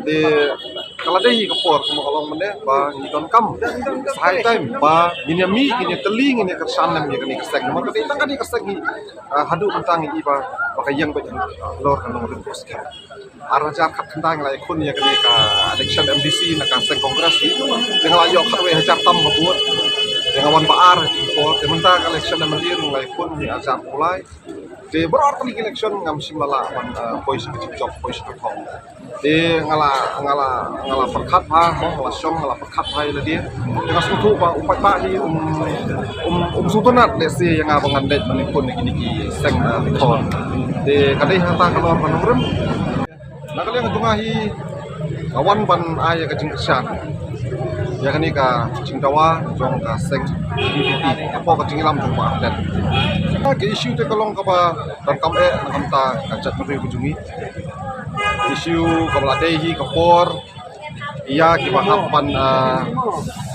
di kalau deh kapor kuma kalong mana ba ni don kam sai time ba ini mi ini teling ini kersan nam ini kesek nama kadi tang kadi kesek ni hadu tentang ini ba pakai yang ba lor kan nomor bos kan arah kat tentang lai kun ya kadi ka election MDC nak kaseng kongres ni dengan layok kat we hajar tam buat dengan wan baar for sementara election melir lai kun ni ajar mulai di berarti election ngam simlala man pois job pois kau di ngala perkat ha ngala syong ngala perkat ha ile dia dengan sutu ba upat ba ni sutunat lesi yang abangan det manipun ni seng ton di kadai hata kalor panurem nak kali yang tungahi kawan ban ay ka jingsan ya kan ni ka jingdawa jong ka seng BBP apa ka jingilam jong ba dan ke isu te kalong ka ba dan kam nakam ta kachat mari bujungi isu kamladehi kapor iya kibahapan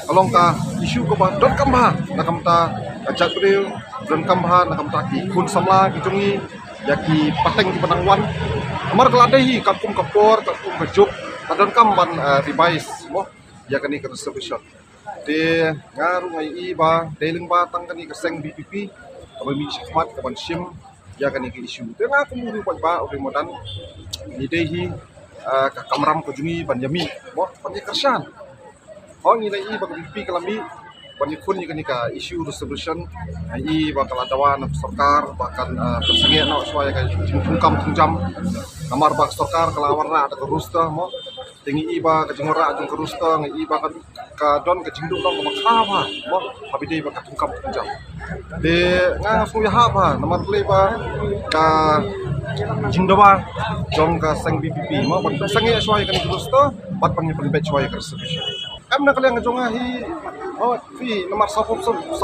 kalong ka isu ka ba don kambha nakam ta kachat mari don kambha nakam ta ki kun samla ki jungi yaki pateng ki panangwan amar kaladehi kakum kapor kakum kajuk don kamban ribais mo ya kani ka distribution de ngaru ngai iba deling ba tang kani keseng BPP kami khmat kaban sim ya kani ki isu de nga kumuru ba uri modan ni dehi ka kamram ko jungi banjami mo pani kersan hong ni lai ba BPP kalami pani kun ni kani ka isu distribution ai ba kala dawan sarkar bahkan persengit no suaya ka tungkam tungjam kamar ba sarkar kala warna ada kerusta mo tinggi iba ke jengora jeng kerusta ngi iba ka don ke jinduk dong makava mo habi dei ba ka tungkam tungjam de nga suya haba namar play ba ka jingdawa jong ka seng BPP mo ban sengi suaya kan kerusta bat pan bet suaya ka distribution am na kala nga jonga hi fi nomor 10%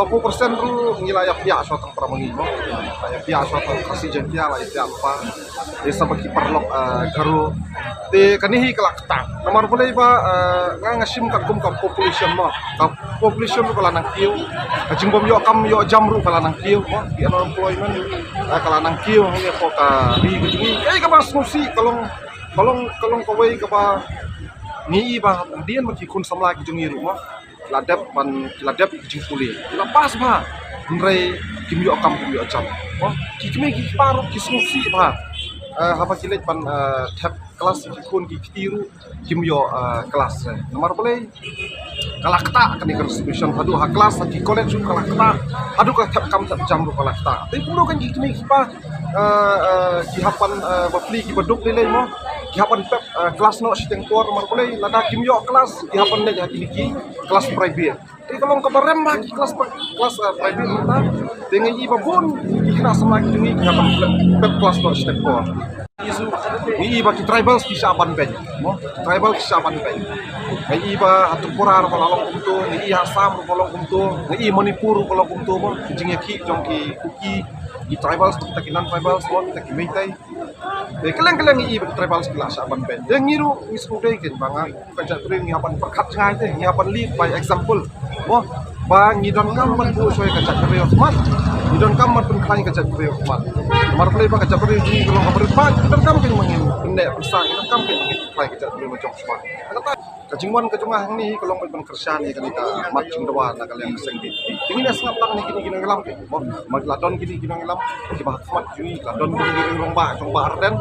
ru ngilaya pia suatu pramangi mo pia suatu kasih jentia la pia apa desa bagi perlok garu de kanihi kelakta nomor boleh ba ngasim kum population mo population ru kala nang kiu jingbom yo kam yo jam ru kala nang kiu mo di unemployment kala nang kiu ngi ko ka di gini ka mas musi kalong kawai ka ba ni ba dian maki kun samla ki jungi ru mo ladap jing puli lepas ba nrai kimyo kam kimyo jam oh kikme ki paro kismusi ba haba kilet pan tab kelas kun ki kitiru kimyo kelas nomor boleh kalakta kan distribution hadu ha kelas ki college kalakta hadu ka tab kam jam ru kalakta tapi puro kan kikme ki pa ki hapan bapli ki beduk lele mo ki hapan pep kelas no siteng tor nomor boleh lada kimyo kelas ki hapan ne jadi ki kelas private jadi kalau kabarem ba ki kelas private mata dengan iba pun kena sama ki ni ki hapan pep kelas no siteng tor isu ni iba ki tribals ki saban ben mo tribal ki saban ben ai iba atur porar kolong kumtu ni asam kolong kumtu ni manipur kolong kumtu mo jinge ki jong ki kuki di tribals kita kinan tribals mo kita kimaitai de keleng iba tribals ki saban ben de ngiru miskude ken banga kajat ring hapan perkat ngai te hapan lead by example mo ba ngidon kam man bu soy kajat ring mat ngidon kam man pun khai kajat ring mat mar play ba kajat ring ni kalau kabar pa ngidon kam ken mangin nek persang ngidon kam ken mangin khai kajat ring macam smart kata kajingwan kajungah ni kalau ban kersan ni kan mat jingdawa na kalian seng di tingin as ngap lang ni kini ngelam ke mo mag ladon kini ngelam ki ba mat jui ladon kini rong ba arden